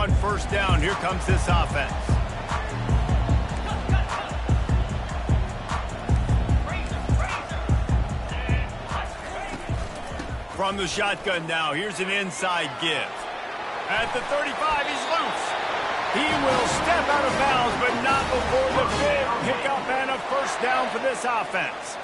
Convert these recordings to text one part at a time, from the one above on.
on first down. Here comes this offense. From the shotgun now, here's an inside give. At the 35, he's loose. He will step out of bounds, but not before the big pickup and a first down for this offense.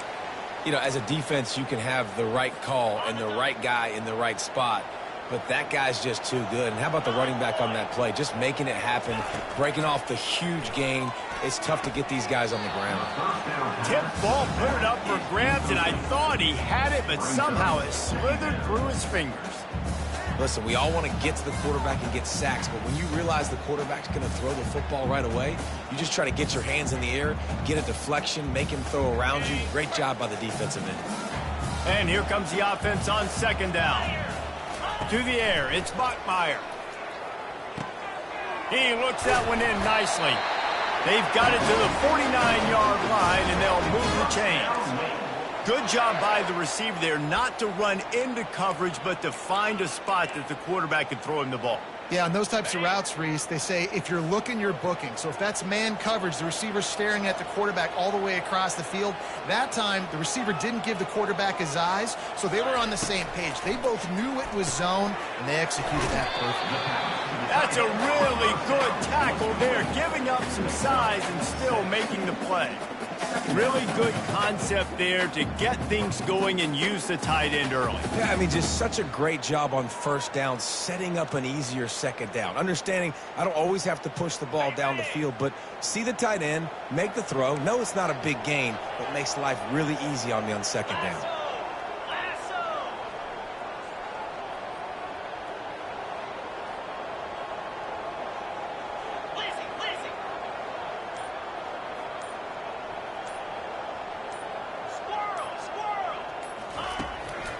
You know, as a defense, you can have the right call and the right guy in the right spot, but that guy's just too good. And how about the running back on that play? Just making it happen, breaking off the huge gain. It's tough to get these guys on the ground. Tip ball, put it up for grabs, and I thought he had it, but somehow it slithered through his fingers. Listen, we all want to get to the quarterback and get sacks, but when you realize the quarterback's going to throw the football right away, you just try to get your hands in the air, get a deflection, make him throw around you. Great job by the defensive end. And here comes the offense on second down. To the air, it's Bachmeier. He looks that one in nicely. They've got it to the 49-yard line, and they'll move the chains. Good job by the receiver there not to run into coverage, but to find a spot that the quarterback can throw him the ball. Yeah, on those types of routes, Reese, they say if you're looking, you're booking. So if that's man coverage, the receiver's staring at the quarterback all the way across the field. That time, the receiver didn't give the quarterback his eyes, so they were on the same page. They both knew it was zone, and they executed that perfectly. That's a really good tackle there, giving up some size and still making the play. Really good concept there to get things going and use the tight end early. Yeah, I mean, just such a great job on first down, setting up an easier second down. Understanding I don't always have to push the ball down the field, but see the tight end, make the throw. No, it's not a big gain, but makes life really easy on me on second down.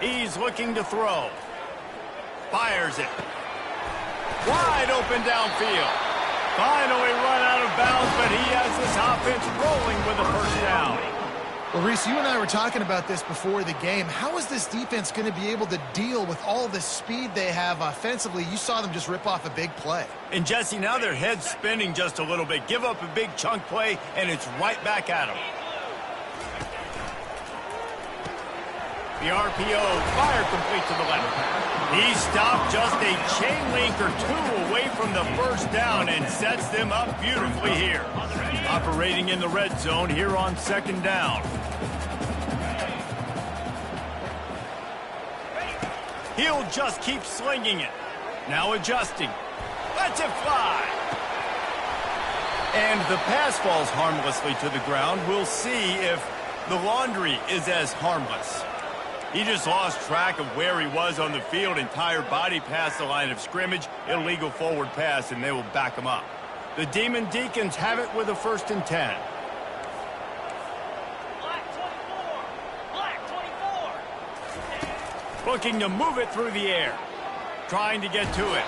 He's looking to throw. Fires it. Wide open downfield. Finally run out of bounds, but he has this offense rolling with a first down. Well, Reese, you and I were talking about this before the game. How is this defense going to be able to deal with all the speed they have offensively? You saw them just rip off a big play. And, Jesse, now their head's spinning just a little bit. Give up a big chunk play, and it's right back at them. The RPO, fire complete to the left. He stopped just a chain link or two away from the first down and sets them up beautifully here. Operating in the red zone here on second down. He'll just keep slinging it. Now adjusting. Lets it fly. And the pass falls harmlessly to the ground. We'll see if the laundry is as harmless. He just lost track of where he was on the field. Entire body past the line of scrimmage. Illegal forward pass, and they will back him up. The Demon Deacons have it with a 1st and 10. Black 24. Black 24. Looking to move it through the air. Trying to get to it.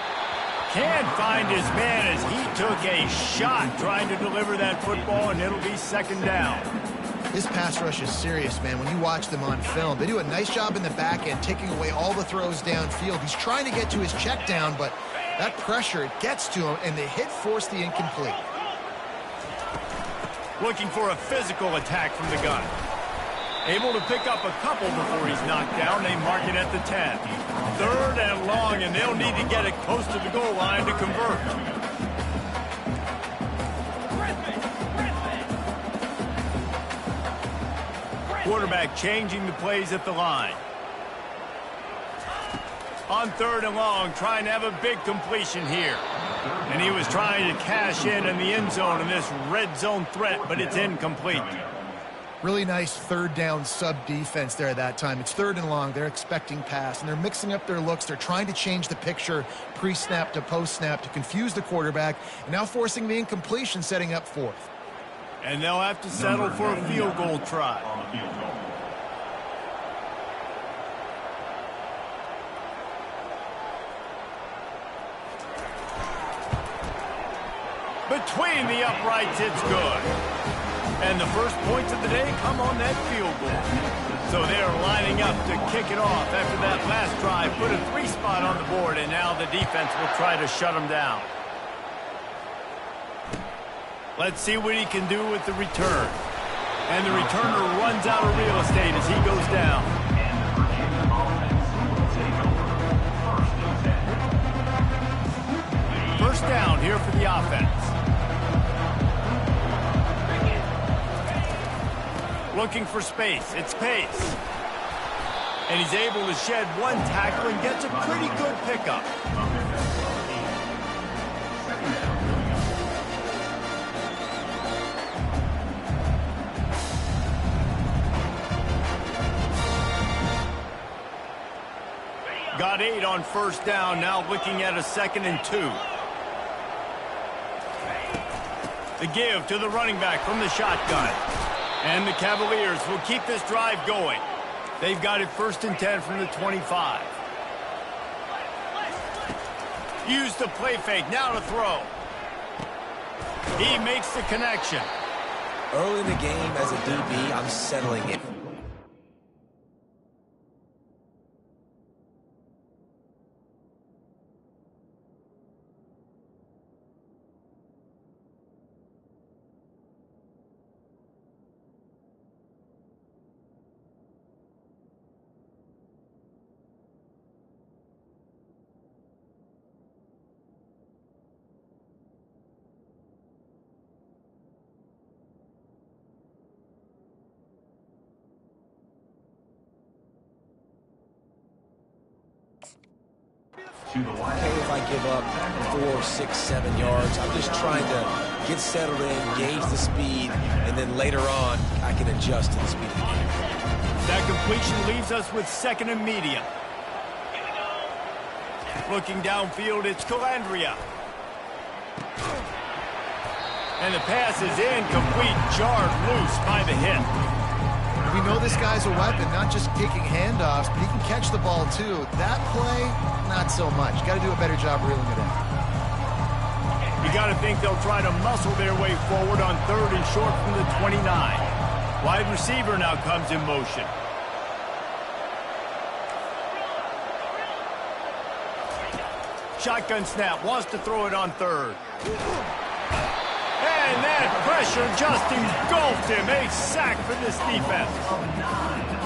Can't find his man as he took a shot trying to deliver that football, and it'll be second down. This pass rush is serious, man. When you watch them on film, they do a nice job in the back end, taking away all the throws downfield. He's trying to get to his check down, but that pressure, it gets to him, and the hit forced the incomplete. Looking for a physical attack from the gun. Able to pick up a couple before he's knocked down. They mark it at the 10. 3rd and long, and they'll need to get it close to the goal line to convert. Quarterback changing the plays at the line. On 3rd and long, trying to have a big completion here. And he was trying to cash in the end zone in this red zone threat, but it's incomplete. Really nice 3rd down sub-defense there at that time. It's 3rd and long. They're expecting pass, and they're mixing up their looks. They're trying to change the picture pre-snap to post-snap to confuse the quarterback, and now forcing the incompletion, setting up 4th. And they'll have to settle for a field goal try. Between the uprights, it's good. And the first points of the day come on that field goal. So they're lining up to kick it off after that last drive. Put a 3 spot on the board, and now the defense will try to shut them down. Let's see what he can do with the return. And the returner runs out of real estate as he goes down. First down here for the offense. Looking for space. It's Pace. And he's able to shed one tackle and gets a pretty good pickup. Got 8 on first down, now looking at a 2nd and 2. The give to the running back from the shotgun. And the Cavaliers will keep this drive going. They've got it 1st and 10 from the 25. Use the play fake, now to throw. He makes the connection. Early in the game as a DB, I'm settling in. Okay, if I give up 4, 6, 7 yards, I'm just trying to get settled in, gauge the speed, and then later on, I can adjust to the speed of the game. That completion leaves us with 2nd and medium. Looking downfield, it's Calandria. And the pass is incomplete, jarred loose by the hit. We know this guy's a weapon, not just taking handoffs, but he can catch the ball too. That play, not so much. Got to do a better job reeling it in. You got to think they'll try to muscle their way forward on 3rd and short from the 29. Wide receiver now comes in motion. Shotgun snap, wants to throw it on 3rd. And that pressure just engulfed him. A sack for this defense.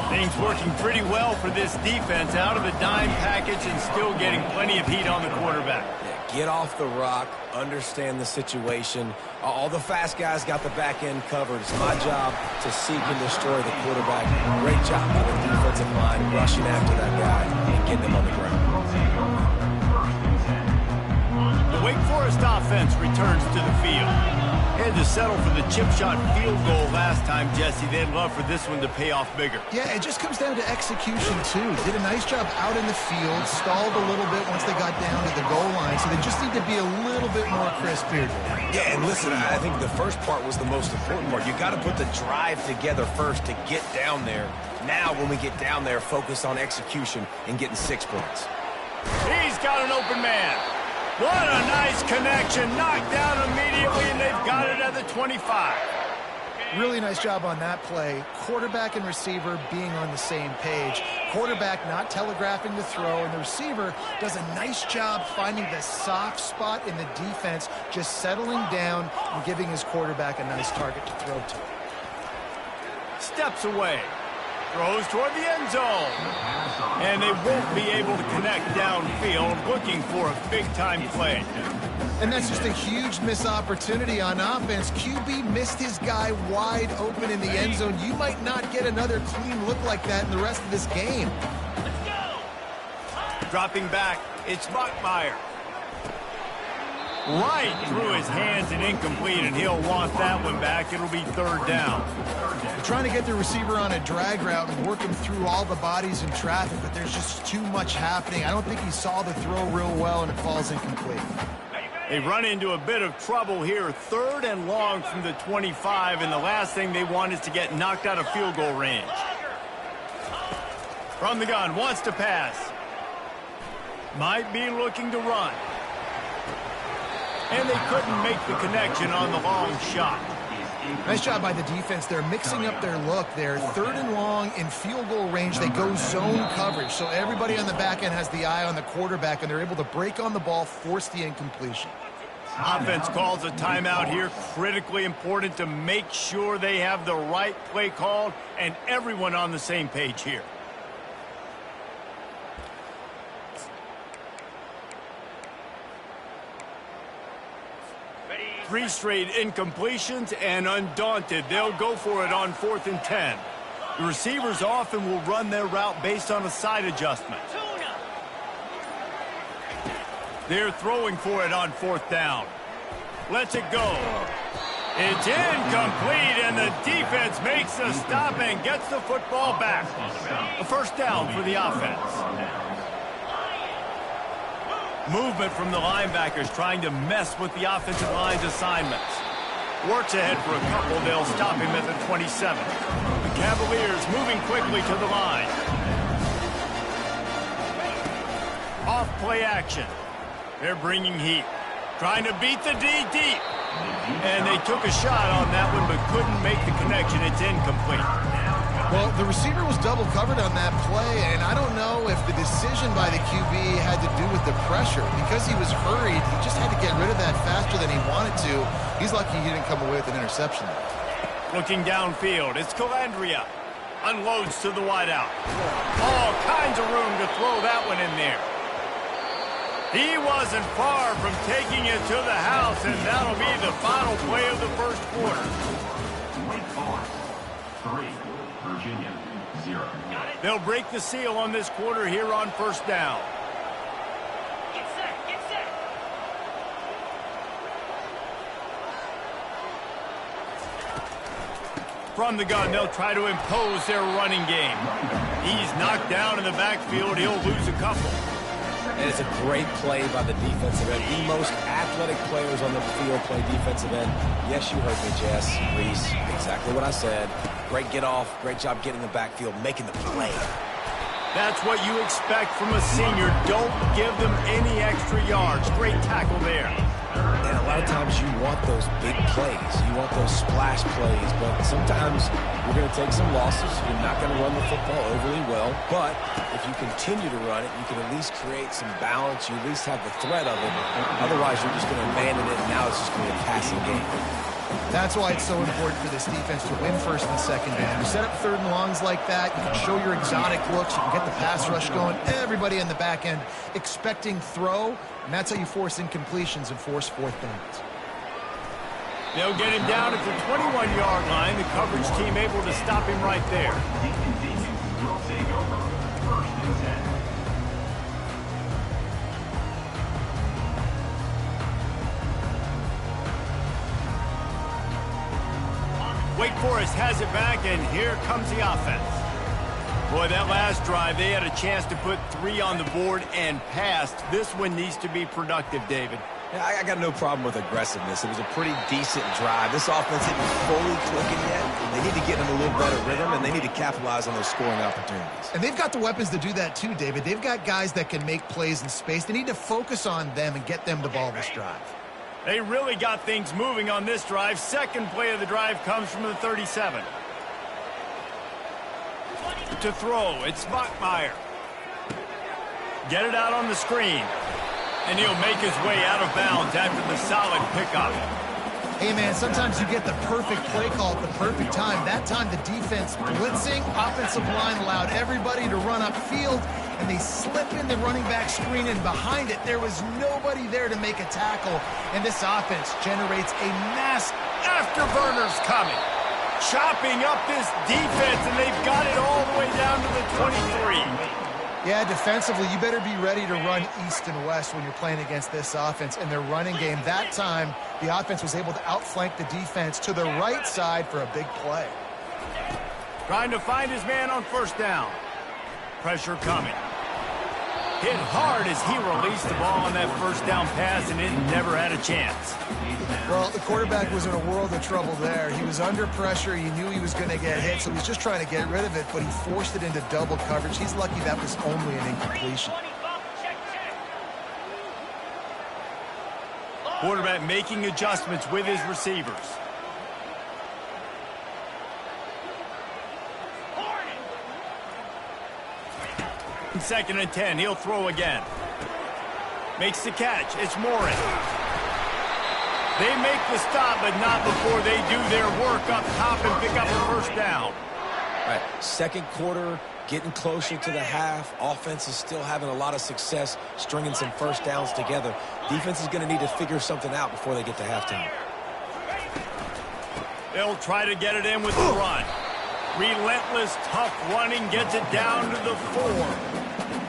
Things working pretty well for this defense. Out of the dime package and still getting plenty of heat on the quarterback. Yeah, get off the rock, understand the situation. All the fast guys got the back end covered. It's my job to seek and destroy the quarterback. Great job by the defensive line rushing after that guy and getting him on the ground. The Wake Forest offense returns to the field. Had to settle for the chip shot field goal last time, Jesse. They'd love for this one to pay off bigger. Yeah, it just comes down to execution, too. Did a nice job out in the field, stalled a little bit once they got down to the goal line, so they just need to be a little bit more crisp here. Yeah, and listen, I think the first part was the most important part. You got to put the drive together first to get down there. Now, when we get down there, focus on execution and getting 6 points. He's got an open man. What a nice connection. Knocked down immediately, and they've got it at the 25. Really nice job on that play. Quarterback and receiver being on the same page. Quarterback not telegraphing the throw, and the receiver does a nice job finding the soft spot in the defense, just settling down and giving his quarterback a nice target to throw to. Steps away. Throws toward the end zone. And they won't be able to connect downfield, looking for a big-time play. And that's just a huge missed opportunity on offense. QB missed his guy wide open in the end zone. You might not get another clean look like that in the rest of this game. Dropping back, it's Bachmeier. Right through his hands and incomplete, and he'll want that one back. It'll be 3rd down. They're trying to get the receiver on a drag route and work him through all the bodies in traffic, but there's just too much happening. I don't think he saw the throw real well, and it falls incomplete. They run into a bit of trouble here. 3rd and long from the 25, and the last thing they want is to get knocked out of field goal range. From the gun, wants to pass. Might be looking to run. And they couldn't make the connection on the long shot. Nice job by the defense. They're mixing up their look there. 3rd and long in field goal range. They go zone coverage. So everybody on the back end has the eye on the quarterback, and they're able to break on the ball, force the incompletion. Offense calls a timeout here. Critically important to make sure they have the right play called and everyone on the same page here. Three straight incompletions, and undaunted, they'll go for it on 4th and 10. The receivers often will run their route based on a side adjustment. They're throwing for it on 4th down. Lets it go. It's incomplete, and the defense makes the stop and gets the football back. A first down for the offense. Movement from the linebackers trying to mess with the offensive line's assignments. Works ahead for a couple. They'll stop him at the 27. The Cavaliers moving quickly to the line. Off play action. They're bringing heat. Trying to beat the D deep. And they took a shot on that one but couldn't make the connection. It's incomplete. Well, the receiver was double covered on that play, and I don't know if the decision by the QB had to do with the pressure. Because he was hurried, he just had to get rid of that faster than he wanted to. He's lucky he didn't come away with an interception. Looking downfield, it's Calandria. Unloads to the wideout. All kinds of room to throw that one in there. He wasn't far from taking it to the house, and that'll be the final play of the first quarter. Wake Forest, 3. Virginia, 0. They'll break the seal on this quarter here on first down. Get set, get set. From the gun, they'll try to impose their running game. He's knocked down in the backfield. He'll lose a couple. And it's a great play by the defensive end. The most athletic players on the field play defensive end. Yes, you heard me, Jess, Reese. Exactly what I said. Great get off. Great job getting the backfield, making the play. That's what you expect from a senior. Don't give them any extra yards. Great tackle there. And a lot of times you want those big plays. You want those splash plays. But sometimes you're going to take some losses. You're not going to run the football overly well. But if you continue to run it, you can at least create some balance. You at least have the threat of it. Otherwise, you're just going to abandon it, and now it's just going to be a passing game. That's why it's so important for this defense to win first and second down. You set up 3rd and longs like that, you can show your exotic looks, you can get the pass rush going, everybody in the back end expecting throw, and that's how you force incompletions and force 4th downs. They'll get him down at the 21-yard line. The coverage team able to stop him right there. Will take over, 1st and 10. Wake Forest has it back, and here comes the offense. Boy, that last drive, they had a chance to put 3 on the board and passed. This one needs to be productive, David. Yeah, I got no problem with aggressiveness. It was a pretty decent drive. This offense isn't fully clicking yet. They need to get in a little better rhythm, and they need to capitalize on those scoring opportunities. And they've got the weapons to do that too, David. They've got guys that can make plays in space. They need to focus on them and get them the ball this drive. They really got things moving on this drive. Second play of the drive comes from the 37. To throw, it's Bachmeier. Get it out on the screen. And he'll make his way out of bounds after the solid pickup. Hey, man, sometimes you get the perfect play call at the perfect time. That time the defense blitzing, offensive line allowed everybody to run upfield, and they slip in the running back screen, and behind it, there was nobody there to make a tackle. And this offense generates a mass Afterburners coming. Chopping up this defense, and they've got it all the way down to the 23. Yeah, defensively, you better be ready to run east and west when you're playing against this offense. In their running game, that time, the offense was able to outflank the defense to the right side for a big play. Trying to find his man on first down. Pressure coming. Hit hard as he released the ball on that first down pass, and it never had a chance. Well, the quarterback was in a world of trouble there. He was under pressure. He knew he was going to get hit, so he's just trying to get rid of it, but he forced it into double coverage. He's lucky that was only an incompletion. Quarterback making adjustments with his receivers. Second and 10, he'll throw again. Makes the catch, it's Morin. They make the stop, but not before they do their work up top and pick up a first down. All right, second quarter, getting closer to the half. Offense is still having a lot of success stringing some first downs together. Defense is going to need to figure something out before they get to halftime. They'll try to get it in with the run. Relentless, tough running gets it down to the 4.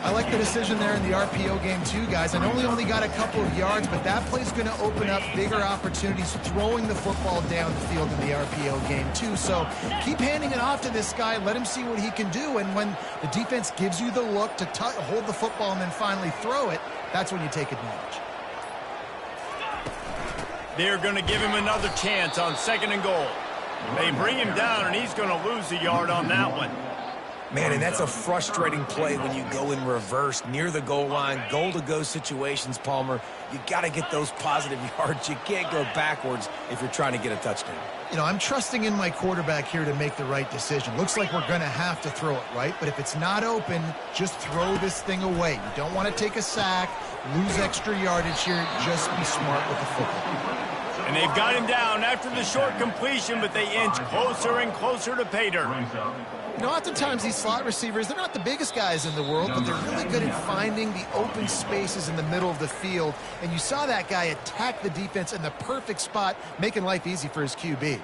I like the decision there in the RPO game too, guys. I know he only got a couple of yards, but that play's going to open up bigger opportunities throwing the football down the field in the RPO game too. So keep handing it off to this guy. Let him see what he can do. And when the defense gives you the look to hold the football and then finally throw it, that's when you take advantage. They're going to give him another chance on 2nd and goal. They bring him down, and he's going to lose a yard on that one. Man, and that's a frustrating play when you go in reverse near the goal line, goal-to-go situations, Palmer. You got to get those positive yards. You can't go backwards if you're trying to get a touchdown. You know, I'm trusting in my quarterback here to make the right decision. Looks like we're going to have to throw it, right? But if it's not open, just throw this thing away. You don't want to take a sack, lose extra yardage here. Just be smart with the football. And they've got him down after the short completion, but they inch closer and closer to pay dirt. You know, oftentimes these slot receivers, they're not the biggest guys in the world, but they're really good at finding the open spaces in the middle of the field. And you saw that guy attack the defense in the perfect spot, making life easy for his QB.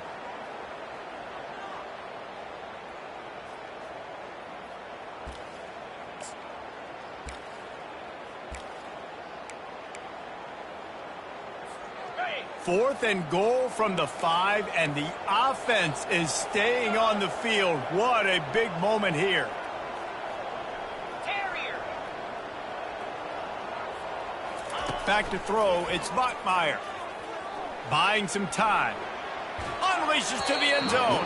Fourth and goal from the 5, and the offense is staying on the field. What a big moment here. Terrier. Back to throw, it's Bachmeier. Buying some time. Unleashes to the end zone.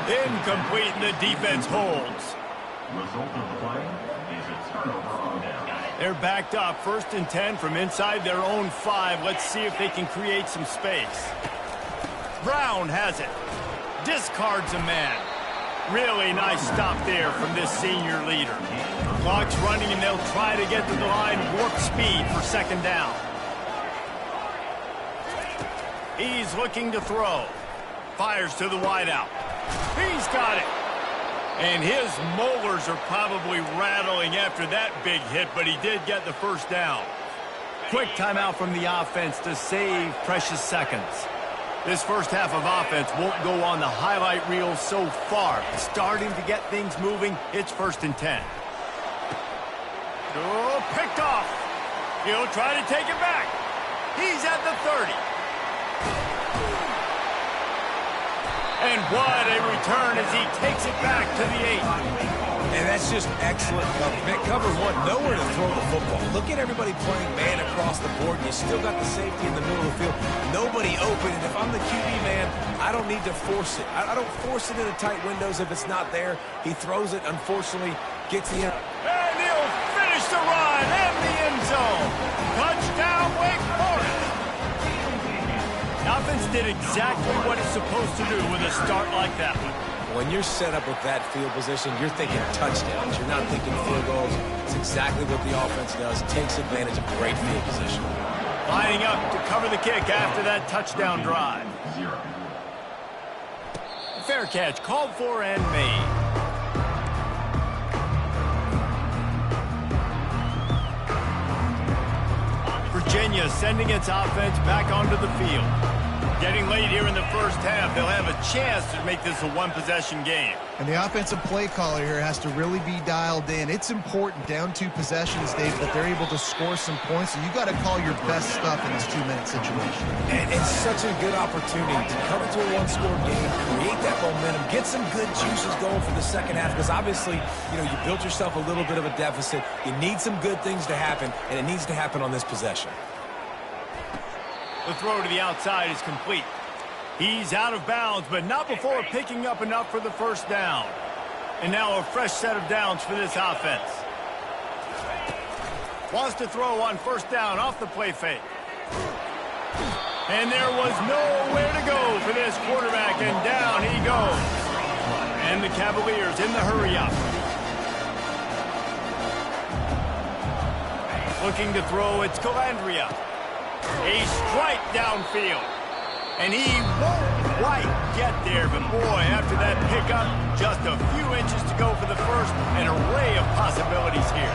Incomplete, and the defense holds. Result of the play is a turnover on down. They're backed up, 1st and 10 from inside their own 5. Let's see if they can create some space. Brown has it. Discards a man. Really nice stop there from this senior leader. Clock's running, and they'll try to get to the line warp speed for 2nd down. He's looking to throw. Fires to the wideout. He's got it. And his molars are probably rattling after that big hit, but he did get the first down. Quick timeout from the offense to save precious seconds. This first half of offense won't go on the highlight reel so far. Starting to get things moving, it's 1st and 10. Oh, picked off. He'll try to take it back. He's at the 30. And what a return as he takes it back to the 8. And that's just excellent cover. Cover 1, nowhere to throw the football. Look at everybody playing man across the board. You still got the safety in the middle of the field. Nobody open. And if I'm the QB man, I don't need to force it. I don't force it into tight windows if it's not there. He throws it, unfortunately, gets the end. And he'll finish the run in the end zone. Touchdown, Wake Forest. The offense did exactly what it's supposed to do with a start like that one. When you're set up with that field position, you're thinking touchdowns. You're not thinking field goals. It's exactly what the offense does. Takes advantage of great field position. Lining up to cover the kick after that touchdown drive. Fair catch, called for and made. Virginia sending its offense back onto the field. Getting late here in the first half, they'll have a chance to make this a one-possession game. And the offensive play caller here has to really be dialed in. It's important, down 2 possessions, Dave, that they're able to score some points. So you got to call your best stuff in this 2-minute situation. And it's such a good opportunity to come into a one-score game, create that momentum, get some good juices going for the second half. Because obviously, you know, you built yourself a little bit of a deficit. You need some good things to happen, and it needs to happen on this possession. The throw to the outside is complete. He's out of bounds, but not before picking up enough for the first down. And now a fresh set of downs for this offense. Wants to throw on first down off the play fake. And there was nowhere to go for this quarterback, and down he goes. And the Cavaliers in the hurry-up. Looking to throw, it's Calandria. A strike down downfield. And he won't quite get there, but boy, after that pickup, just a few inches to go for the first, an array of possibilities here.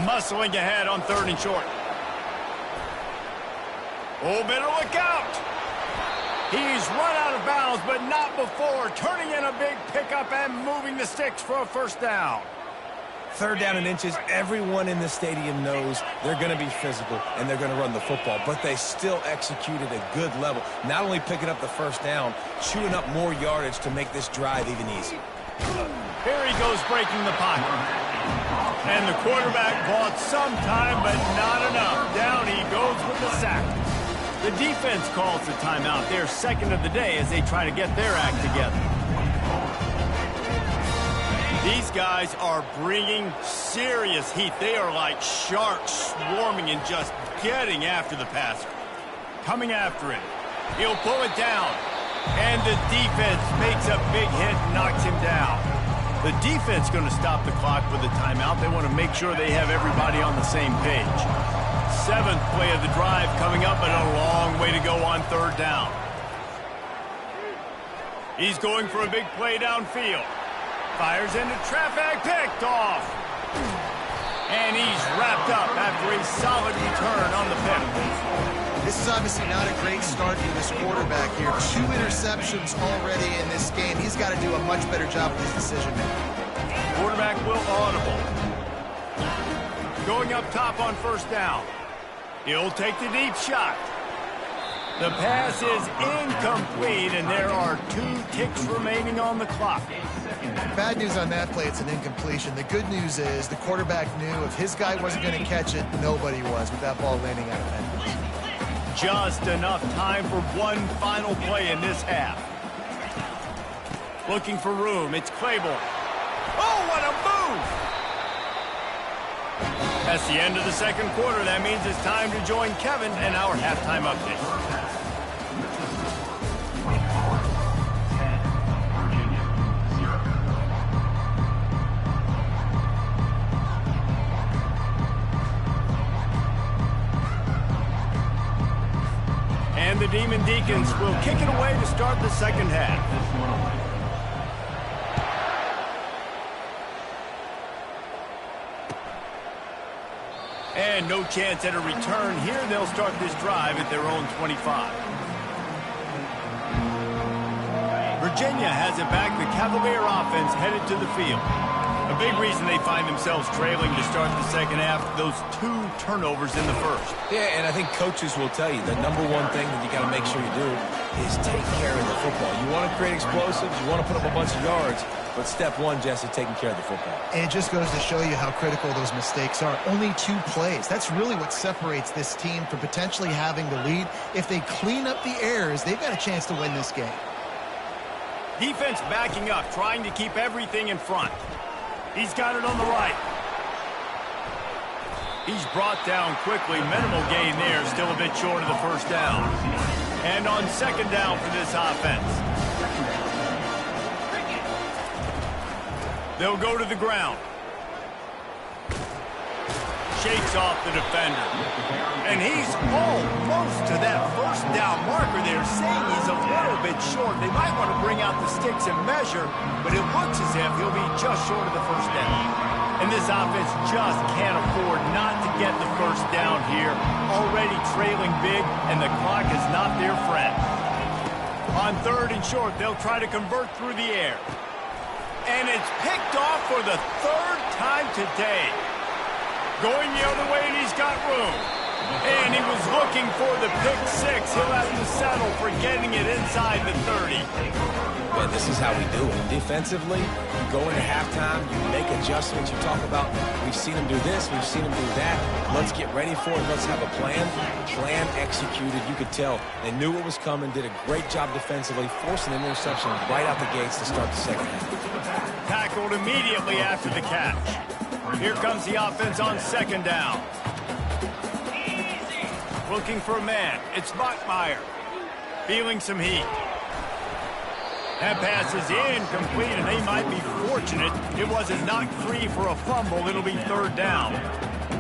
Muscling ahead on 3rd and short. Oh, better look out. He's run out of bounds, but not before turning in a big pickup and moving the sticks for a first down. 3rd down and inches, everyone in the stadium knows they're going to be physical and they're going to run the football, but they still executed a good level. Not only picking up the first down, chewing up more yardage to make this drive even easier. Here he goes breaking the pocket. And the quarterback bought some time, but not enough. Down he goes with the sack. The defense calls the timeout. They're second of the day as they try to get their act together. These guys are bringing serious heat. They are like sharks swarming and just getting after the passer. Coming after him. He'll pull it down. And the defense makes a big hit and knocks him down. The defense going to stop the clock with a timeout. They want to make sure they have everybody on the same page. 7th play of the drive coming up, but a long way to go on 3rd down. He's going for a big play downfield. Fires into traffic, picked off. And he's wrapped up after a solid return on the pick. This is obviously not a great start for this quarterback here. 2 interceptions already in this game. He's got to do a much better job with his decision-making. Quarterback will audible. Going up top on 1st down. He'll take the deep shot. The pass is incomplete, and there are 2 ticks remaining on the clock. Bad news on that play, it's an incompletion. The good news is the quarterback knew if his guy wasn't going to catch it, nobody was with that ball landing out of bounds. Just enough time for one final play in this half. Looking for room, it's Claiborne. Oh, what a move! That's the end of the 2nd quarter. That means it's time to join Kevin and our halftime update. And the Demon Deacons will kick it away to start the 2nd half. And no chance at a return here. They'll start this drive at their own 25. Virginia has it back. The Cavalier offense headed to the field. A big reason they find themselves trailing to start the 2nd half, those 2 turnovers in the 1st. Yeah, and I think coaches will tell you the number one thing that you got to make sure you do is take care of the football. You want to create explosives, you want to put up a bunch of yards, but step 1, Jesse, taking care of the football. And it just goes to show you how critical those mistakes are. Only 2 plays. That's really what separates this team from potentially having the lead. If they clean up the errors, they've got a chance to win this game. Defense backing up, trying to keep everything in front. He's got it on the right. He's brought down quickly. Minimal gain there. Still a bit short of the 1st down. And on 2nd down for this offense. They'll go to the ground. Shakes off the defender. And he's almost to that 1st down marker there, saying he's a little bit short. They might want to bring out the sticks and measure, but it looks as if he'll be just short of the 1st down. And this offense just can't afford not to get the 1st down here. Already trailing big, and the clock is not their friend. On 3rd and short, they'll try to convert through the air. And it's picked off for the 3rd time today. Going the other way, and he's got room. And he was looking for the pick 6. He'll have to settle for getting it inside the 30. Man, this is how we do it. Defensively, you go into halftime, you make adjustments. You talk about, we've seen them do this, we've seen them do that. Let's get ready for it. Let's have a plan. Plan executed. You could tell they knew what was coming, did a great job defensively, forcing an interception right out the gates to start the 2nd half. Tackled immediately after the catch. Here comes the offense on 2nd down. Looking for a man. It's Bachmeier. Feeling some heat. That pass is incomplete, and they might be fortunate it wasn't knocked free for a fumble. It'll be 3rd down.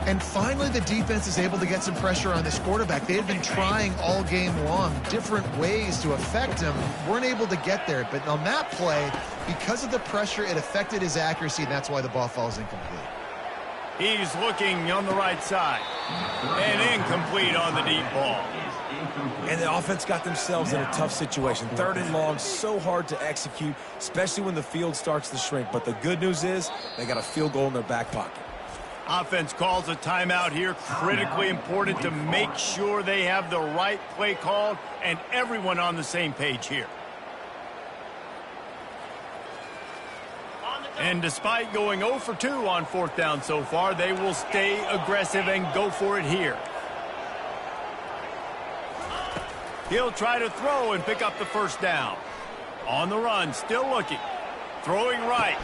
And finally, the defense is able to get some pressure on this quarterback. They had been trying all game long different ways to affect him. Weren't able to get there. But on that play, because of the pressure, it affected his accuracy, and that's why the ball falls incomplete. He's looking on the right side. And incomplete on the deep ball. And the offense got themselves in a tough situation. 3rd and long, so hard to execute, especially when the field starts to shrink. But the good news is they got a field goal in their back pocket. Offense calls a timeout here. Critically important to make sure they have the right play called and everyone on the same page here. And despite going 0 for 2 on 4th down so far, they will stay aggressive and go for it here. He'll try to throw and pick up the 1st down. On the run, still looking. Throwing right.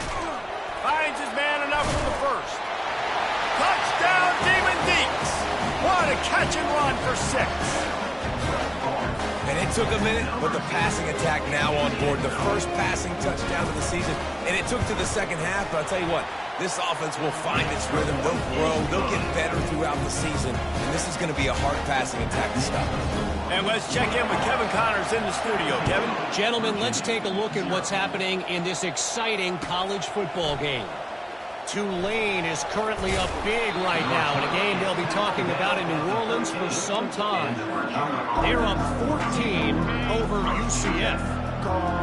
Finds his man enough for the 1st. Touchdown, Demon Deeks. What a catch and run for 6. And it took a minute, but the passing attack now on board. The first passing touchdown of the season. And it took to the second half, but I'll tell you what, this offense will find its rhythm. They'll grow. They'll get better throughout the season. And this is going to be a hard passing attack to stop. And let's check in with Kevin Connors in the studio. Kevin? Gentlemen, let's take a look at what's happening in this exciting college football game. Tulane is currently up big right now in a game they'll be talking about in New Orleans for some time. They're up 14 over UCF.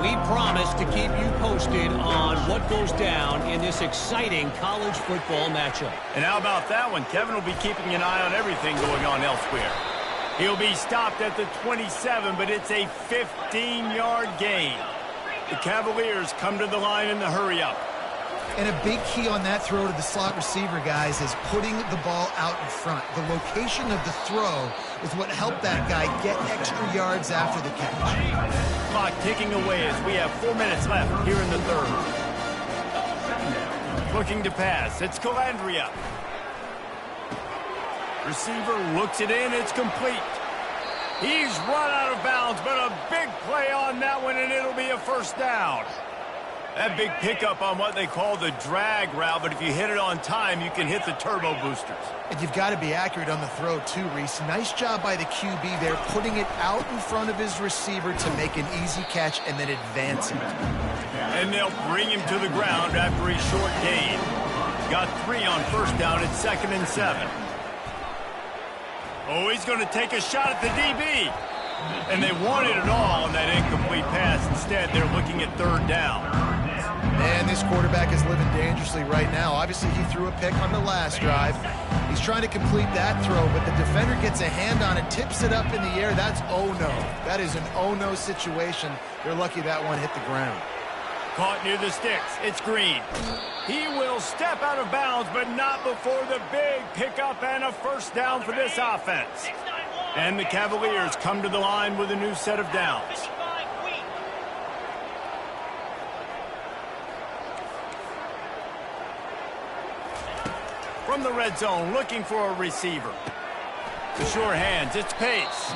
We promise to keep you posted on what goes down in this exciting college football matchup. And how about that one? Kevin will be keeping an eye on everything going on elsewhere. He'll be stopped at the 27, but it's a 15-yard gain. The Cavaliers come to the line in the hurry-up. And a big key on that throw to the slot receiver, guys, is putting the ball out in front. The location of the throw is what helped that guy get extra yards after the catch. Clock ticking away as we have 4 minutes left here in the 3rd. Looking to pass. It's Calandria. Receiver looks it in. It's complete. He's run out of bounds, but a big play on that one, and it'll be a 1st down. That big pickup on what they call the drag route, but if you hit it on time, you can hit the turbo boosters. And you've got to be accurate on the throw, too, Reese. Nice job by the QB there, putting it out in front of his receiver to make an easy catch and then advance it. And they'll bring him to the ground after a short gain. Got 3 on 1st down. It's 2nd and 7. Oh, he's going to take a shot at the DB. And they wanted it all on that incomplete pass. Instead, they're looking at 3rd down. And this quarterback is living dangerously right now. Obviously, he threw a pick on the last drive. He's trying to complete that throw, but the defender gets a hand on it, tips it up in the air. That's oh-no. That is an oh-no situation. They're lucky that one hit the ground. Caught near the sticks. It's Green. He will step out of bounds, but not before the big pickup and a 1st down for this offense. And the Cavaliers come to the line with a new set of downs. From the red zone, looking for a receiver. The sure hands, it's Pace.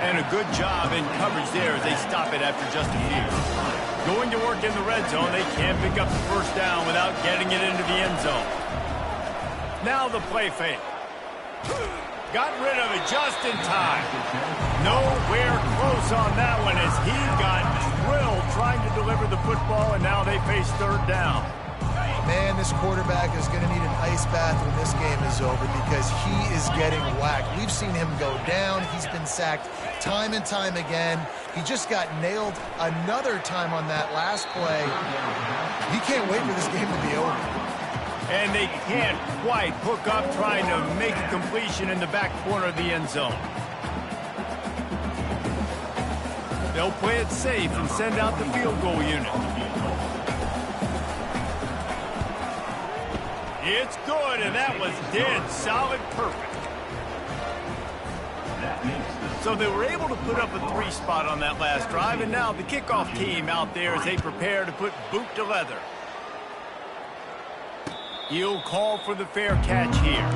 And a good job in coverage there as they stop it after just a few. Going to work in the red zone, they can't pick up the 1st down without getting it into the end zone. Now the play fake. Got rid of it just in time. Nowhere close on that one as he got drilled trying to deliver the football, and now they face 3rd down. Man, this quarterback is going to need an ice bath when this game is over because he is getting whacked. We've seen him go down. He's been sacked time and time again. He just got nailed another time on that last play. He can't wait for this game to be over. And they can't quite hook up trying to make a completion in the back corner of the end zone. They'll play it safe and send out the field goal unit. It's good, and that was dead solid perfect. So they were able to put up a 3 spot on that last drive, and now the kickoff team out there as they prepare to put boot to leather. He'll call for the fair catch here.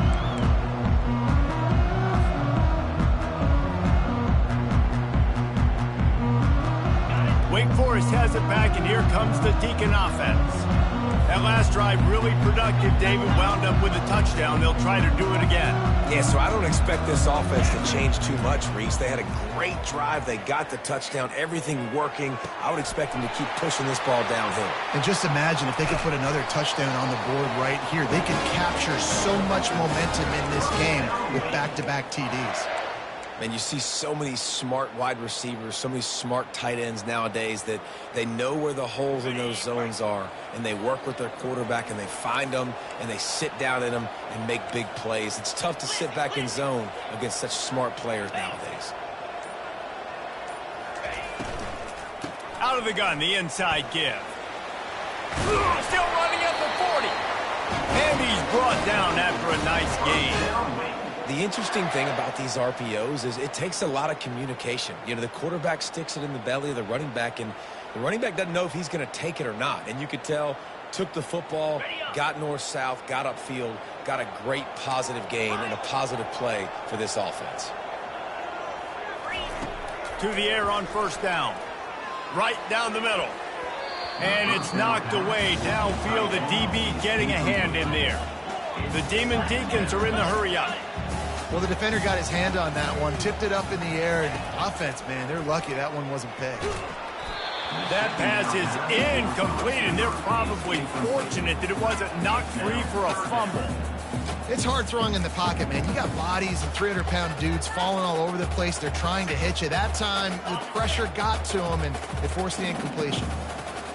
Wake Forest has it back, and here comes the Deacon offense. That last drive really productive. David wound up with a touchdown. They'll try to do it again. Yeah, so I don't expect this offense to change too much, Reese. They had a great drive. They got the touchdown. Everything working. I would expect them to keep pushing this ball downhill. And just imagine if they could put another touchdown on the board right here. They could capture so much momentum in this game with back-to-back TDs. And you see so many smart wide receivers, so many smart tight ends nowadays that they know where the holes in those zones are, and they work with their quarterback, and they find them, and they sit down in them and make big plays. It's tough to sit back in zone against such smart players nowadays. Out of the gun, the inside give. Still running up the 40. And he's brought down after a nice gain. The interesting thing about these RPOs is it takes a lot of communication. You know, the quarterback sticks it in the belly of the running back, and the running back doesn't know if he's going to take it or not. And you could tell, took the football, got north-south, got upfield, got a great positive gain and a positive play for this offense. To the air on first down. Right down the middle. And it's knocked away downfield. The DB getting a hand in there. The Demon Deacons are in the hurry-up. Well, the defender got his hand on that one, tipped it up in the air, and offense, man, they're lucky that one wasn't pegged. That pass is incomplete, and they're probably fortunate that it wasn't knocked free for a fumble. It's hard throwing in the pocket, man. You got bodies and 300-pound dudes falling all over the place. They're trying to hit you. That time, the pressure got to them, and it forced the incompletion.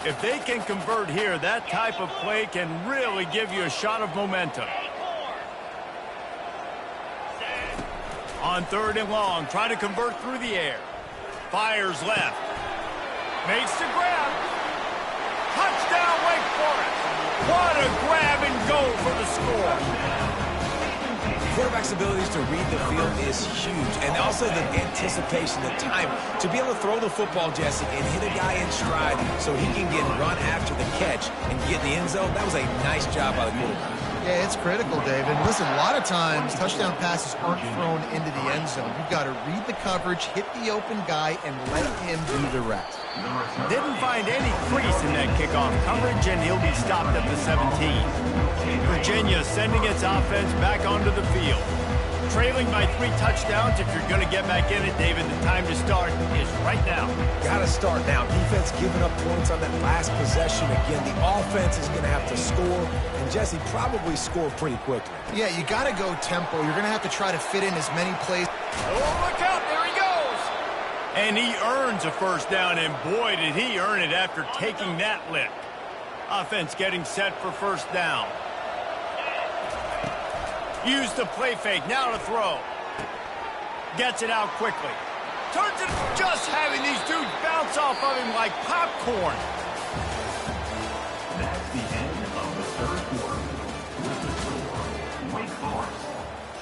If they can convert here, that type of play can really give you a shot of momentum. On third and long, try to convert through the air. Fires left. Makes the grab. Touchdown, Wake Forest. What a grab and go for the score. Quarterback's abilities to read the field is huge, and also the anticipation, the time to be able to throw the football, Jesse, and hit a guy in stride so he can get run after the catch and get in the end zone. That was a nice job by the quarterback. Yeah, it's critical, David. Listen, a lot of times touchdown passes aren't thrown into the end zone. You've got to read the coverage, hit the open guy, and let him do the rest. Didn't find any crease in that kickoff coverage, and he'll be stopped at the 17. Virginia sending its offense back onto the field. Trailing by 3 touchdowns. If you're going to get back in it, David, the time to start is right now. Got to start now. Defense giving up points on that last possession. Again, the offense is going to have to score, and Jesse probably score pretty quickly. Yeah, you got to go tempo. You're going to have to try to fit in as many plays. Oh, look out. There he goes. And he earns a first down, and boy, did he earn it after taking that lick. Offense getting set for first down. Use the play fake, now to throw. Gets it out quickly. Turns it, just having these dudes bounce off of him like popcorn. That's the end of the third quarter. With the score, Wake Forest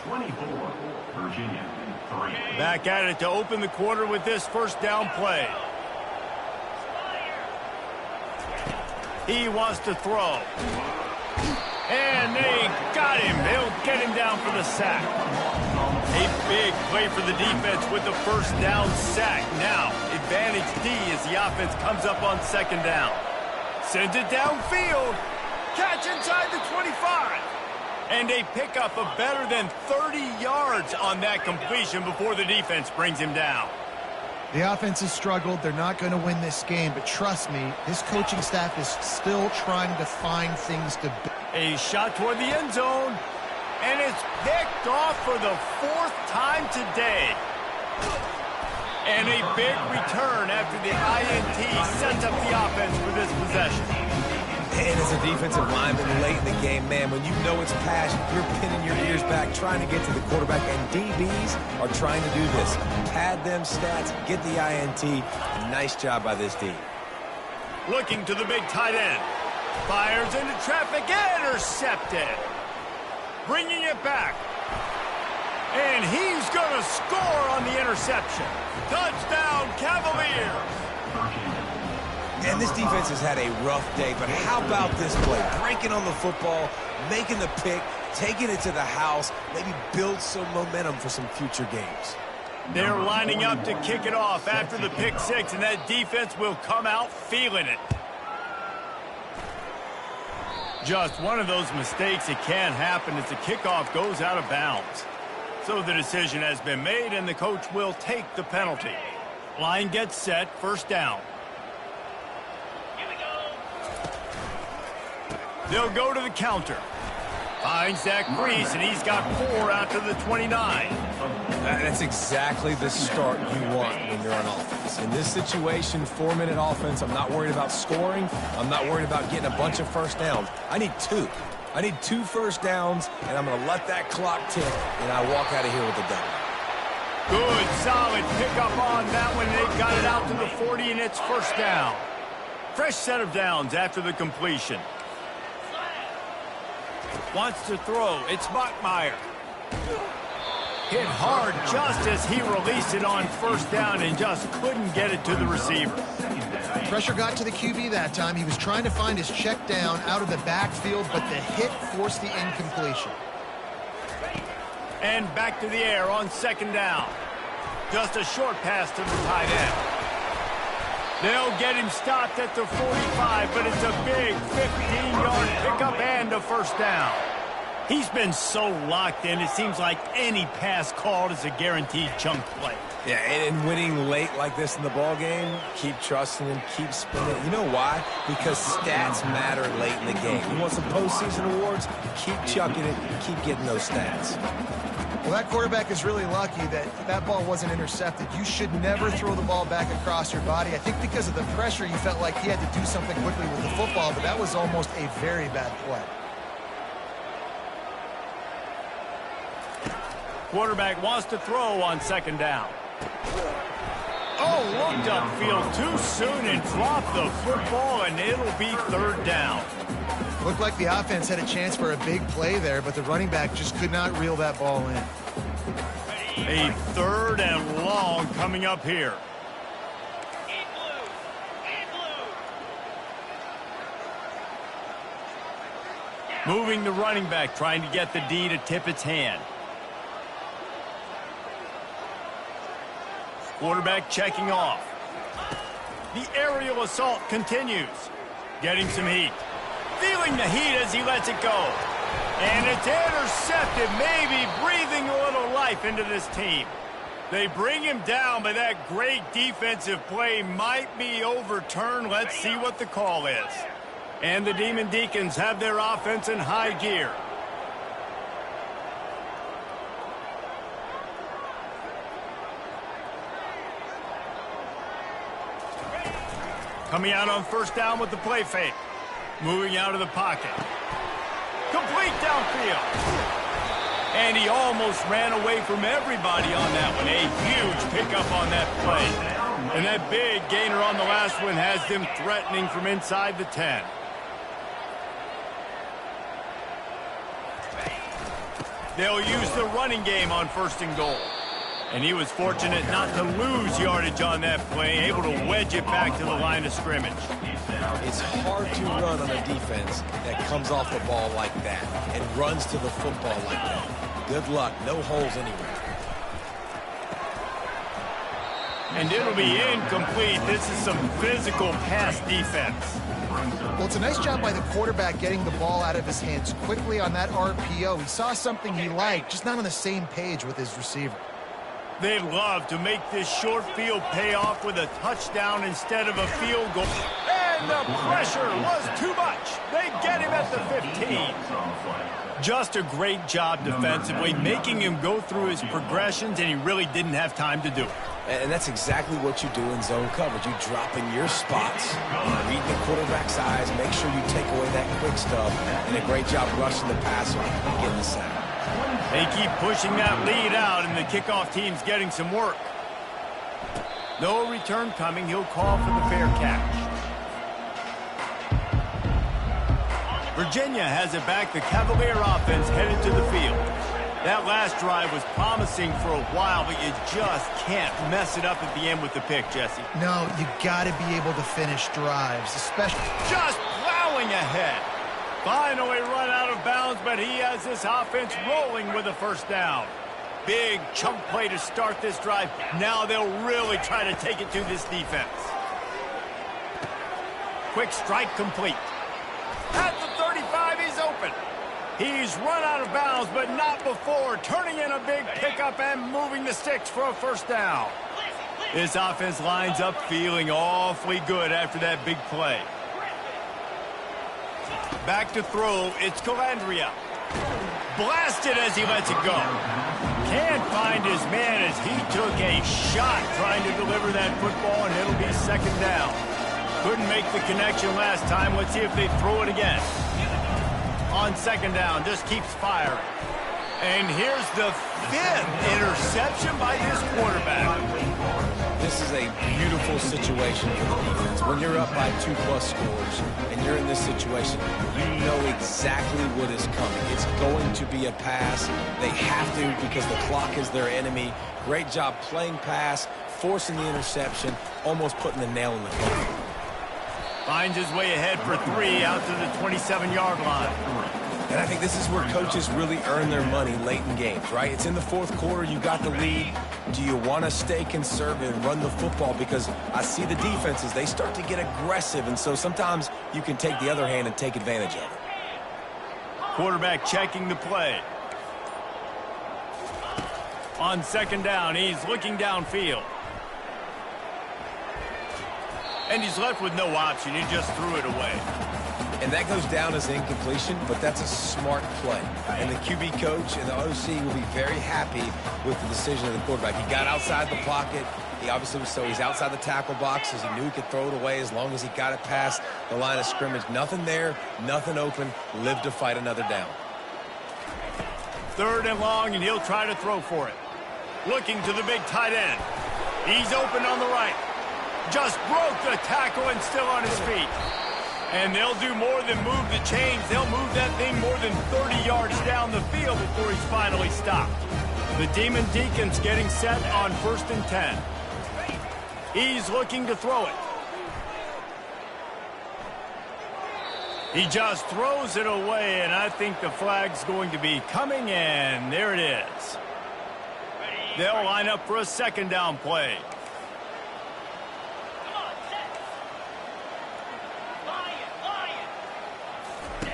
24, Virginia 3. Back at it to open the quarter with this first down play. He wants to throw. And they got him. They'll get him down for the sack. A big play for the defense with the first down sack. Now, advantage D as the offense comes up on second down. Sends it downfield. Catch inside the 25. And a pickup of better than 30 yards on that completion before the defense brings him down. The offense has struggled. They're not going to win this game, but trust me, this coaching staff is still trying to find things to build. A shot toward the end zone, and it's picked off for the 4th time today. And a big return after the INT sets up the offense for this possession. And as a defensive lineman late in the game, man, when you know it's passion, you're pinning your ears back, trying to get to the quarterback, and DBs are trying to do this. Pad them stats, get the INT. Nice job by this D. Looking to the big tight end. Fires into traffic, intercepted. Bringing it back. And he's going to score on the interception. Touchdown, Cavaliers. And this defense has had a rough day, but how about this play? Breaking on the football, making the pick, taking it to the house, maybe build some momentum for some future games. They're lining up to kick it off after the pick six, and that defense will come out feeling it. Just one of those mistakes that can happen as the kickoff goes out of bounds. So the decision has been made, and the coach will take the penalty. Line gets set, first down. Here we go. They'll go to the counter. Finds that crease, and he's got 4 out to the 29. That's exactly the start you want when you're on offense. In this situation, 4-minute offense, I'm not worried about scoring. I'm not worried about getting a bunch of first downs. I need 2. I need 2 first downs, and I'm going to let that clock tick, and I walk out of here with a W. Good, solid pickup on that one. They've got it out to the 40, and it's first down. Fresh set of downs after the completion. Wants to throw. It's Bachmeier. Hit hard just as he released it on first down and just couldn't get it to the receiver. Pressure got to the QB that time. He was trying to find his check down out of the backfield, but the hit forced the incompletion. And back to the air on second down. Just a short pass to the tight end. They'll get him stopped at the 45, but it's a big 15-yard pickup and a first down. He's been so locked in, it seems like any pass called is a guaranteed chunk play. Yeah, and winning late like this in the ball game, keep trusting him, keep spinning. You know why? Because stats matter late in the game. You want some postseason awards? Keep chucking it, keep getting those stats. Well, that quarterback is really lucky that that ball wasn't intercepted. You should never throw the ball back across your body. I think because of the pressure, you felt like he had to do something quickly with the football, but that was almost a very bad play. Quarterback wants to throw on second down. Oh, looked upfield too soon and dropped the football, and it'll be third down. Looked like the offense had a chance for a big play there, but the running back just could not reel that ball in. A third and long coming up here. In blue. In blue. Moving the running back, trying to get the D to tip its hand. Quarterback checking off. The aerial assault continues. Getting some heat. Feeling the heat as he lets it go. And it's intercepted, maybe breathing a little life into this team. They bring him down, but that great defensive play might be overturned. Let's see what the call is. And the Demon Deacons have their offense in high gear. Coming out on first down with the play fake. Moving out of the pocket. Complete downfield. And he almost ran away from everybody on that one. A huge pickup on that play. And that big gainer on the last one has them threatening from inside the 10. They'll use the running game on first and goal. And he was fortunate not to lose yardage on that play, able to wedge it back to the line of scrimmage. It's hard to run on a defense that comes off the ball like that and runs to the football like that. Good luck. No holes anywhere. And it'll be incomplete. This is some physical pass defense. Well, it's a nice job by the quarterback getting the ball out of his hands quickly on that RPO. He saw something he liked, just not on the same page with his receiver. They'd love to make this short field pay off with a touchdown instead of a field goal. And the pressure was too much. They get him at the 15. Just a great job defensively, making him go through his progressions, and he really didn't have time to do it. And that's exactly what you do in zone coverage. You drop in your spots, read the quarterback's eyes, make sure you take away that quick stuff, and a great job rushing the passer and getting the sack. They keep pushing that lead out, and the kickoff team's getting some work. No return coming. He'll call for the fair catch. Virginia has it back. The Cavalier offense headed to the field. That last drive was promising for a while, but you just can't mess it up at the end with the pick, Jesse. No, you got to be able to finish drives, especially... Just plowing ahead. Finally run out of bounds, but he has this offense rolling with a first down. Big chunk play to start this drive. Now they'll really try to take it to this defense. Quick strike complete. At the 35, He's run out of bounds, but not before turning in a big pickup and moving the sticks for a first down. This offense lines up feeling awfully good after that big play. Back to throw, it's Calandria. Blasted as he lets it go. Can't find his man as he took a shot trying to deliver that football, and it'll be second down. Couldn't make the connection last time. Let's see if they throw it again. On second down, just keeps firing. And here's the 5th interception by this quarterback. This is a beautiful situation for the defense. When you're up by 2+ scores and you're in this situation, you know exactly what is coming. It's going to be a pass. They have to because the clock is their enemy. Great job playing pass, forcing the interception, almost putting the nail in the coffin. Finds his way ahead for 3 out to the 27-yard line. And I think this is where coaches really earn their money late in games, right? It's in the 4th quarter. You got the lead. Do you want to stay conservative and run the football? Because I see the defenses, they start to get aggressive. And so sometimes you can take the other hand and take advantage of it. Quarterback checking the play. On second down, he's looking downfield. And he's left with no option. He just threw it away. And that goes down as incompletion, but that's a smart play. And the QB coach and the OC will be very happy with the decision of the quarterback. He got outside the pocket. He obviously was so he's outside the tackle box as he knew he could throw it away as long as he got it past the line of scrimmage. Nothing there, nothing open. Live to fight another down. 3rd and long, and he'll try to throw for it. Looking to the big tight end. He's open on the right. Just broke the tackle and still on his feet. And they'll do more than move the chains. They'll move that thing more than 30 yards down the field before he's finally stopped. The Demon Deacons getting set on 1st and 10. He's looking to throw it. He just throws it away, and I think the flag's going to be coming in. There it is. They'll line up for a second down play.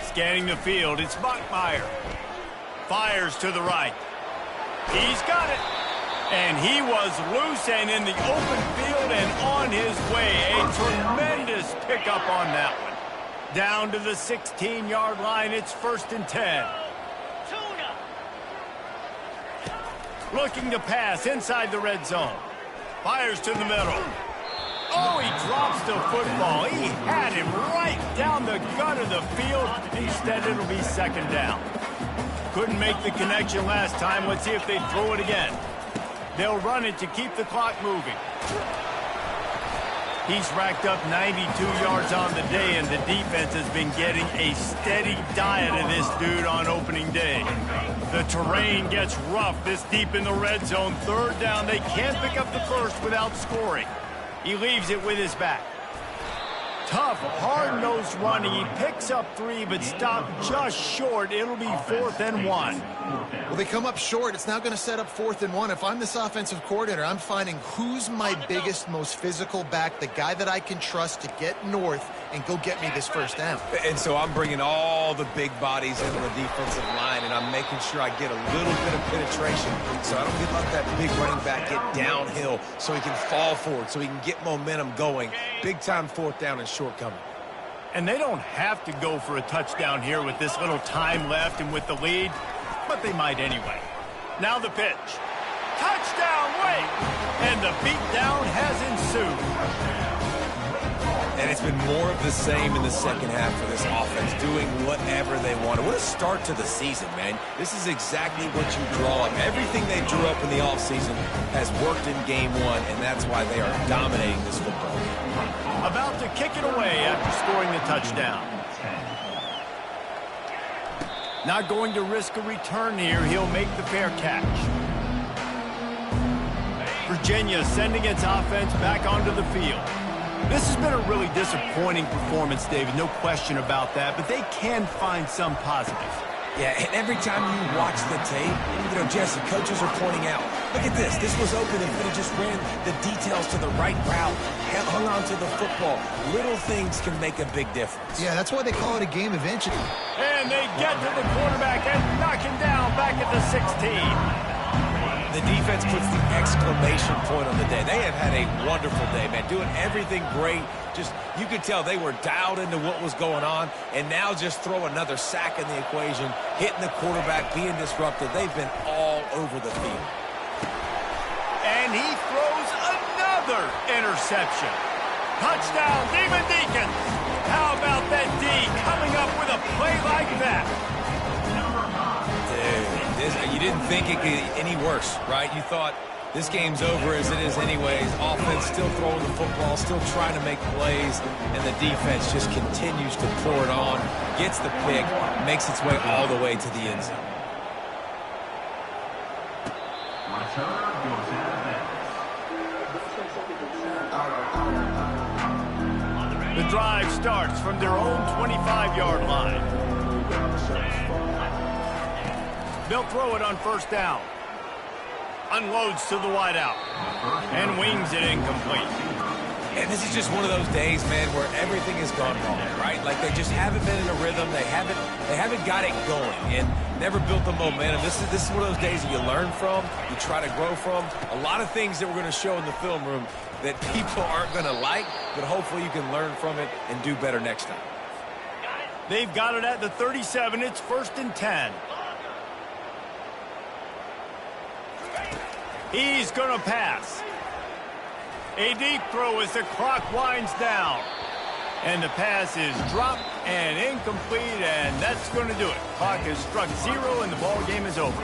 Scanning the field, it's Bachmeier. Fires to the right. He's got it. And he was loose and in the open field and on his way. A tremendous pickup on that one. Down to the 16-yard line, it's 1st and 10. Looking to pass inside the red zone. Fires to the middle. Oh, he drops the football. He had him right down the gut of the field. Instead, it'll be second down. Couldn't make the connection last time. Let's see if they throw it again. They'll run it to keep the clock moving. He's racked up 92 yards on the day, and the defense has been getting a steady diet of this dude on opening day. The terrain gets rough this deep in the red zone. 3rd down, they can't pick up the first without scoring. He leaves it with his back. Tough, hard-nosed running. He picks up 3, but stopped just short. It'll be 4th and 1. Well, they come up short. It's now going to set up 4th and 1. If I'm this offensive coordinator, I'm finding who's my biggest, most physical back, the guy that I can trust to get north and go get me this first down. And so I'm bringing all the big bodies into the defensive line, and I'm making sure I get a little bit of penetration so I don't let that big running back get downhill so he can fall forward, so he can get momentum going. Big-time 4th down and short coming. And they don't have to go for a touchdown here with this little time left and with the lead, but they might anyway. Now the pitch. Touchdown, Wake! And the beatdown has ensued. And it's been more of the same in the second half for this offense, doing whatever they want. What a start to the season, man. This is exactly what you draw up. Everything they drew up in the offseason has worked in game 1, and that's why they are dominating this football game. About to kick it away after scoring the touchdown. Not going to risk a return here. He'll make the fair catch. Virginia sending its offense back onto the field. This has been a really disappointing performance, David. No question about that, but they can find some positives. Yeah, and every time you watch the tape, Jesse, coaches are pointing out, look at this. This was open if it just ran the details to the right route, hung on to the football. Little things can make a big difference. Yeah, that's why they call it a game of inches. And they get to the quarterback and knock him down back at the 16. The defense puts the exclamation point on the day. They have had a wonderful day, man, doing everything great. Just, you could tell they were dialed into what was going on, and now just throw another sack in the equation, hitting the quarterback, being disrupted. They've been all over the field. And he throws another interception. Touchdown, Demon Deacons. How about that D coming up with a play like that? Dude, you didn't think it could get any worse, right? You thought this game's over as it is anyways. Offense still throwing the football, still trying to make plays, and the defense just continues to pour it on, gets the pick, makes its way all the way to the end zone. Return goes out of bounds. The drive starts from their own 25-yard line. They'll throw it on first down. Unloads to the wideout. And wings it incomplete. And this is just one of those days, man, where everything has gone wrong, right? Like they just haven't been in a rhythm. They haven't got it going and never built the momentum. This is one of those days that you learn from, you try to grow from. A lot of things that we're going to show in the film room that people aren't going to like, but hopefully you can learn from it and do better next time. They've got it at the 37. It's 1st and 10. He's going to pass. A deep throw as the clock winds down. And the pass is dropped and incomplete, and that's going to do it. Clock has struck 0, and the ball game is over.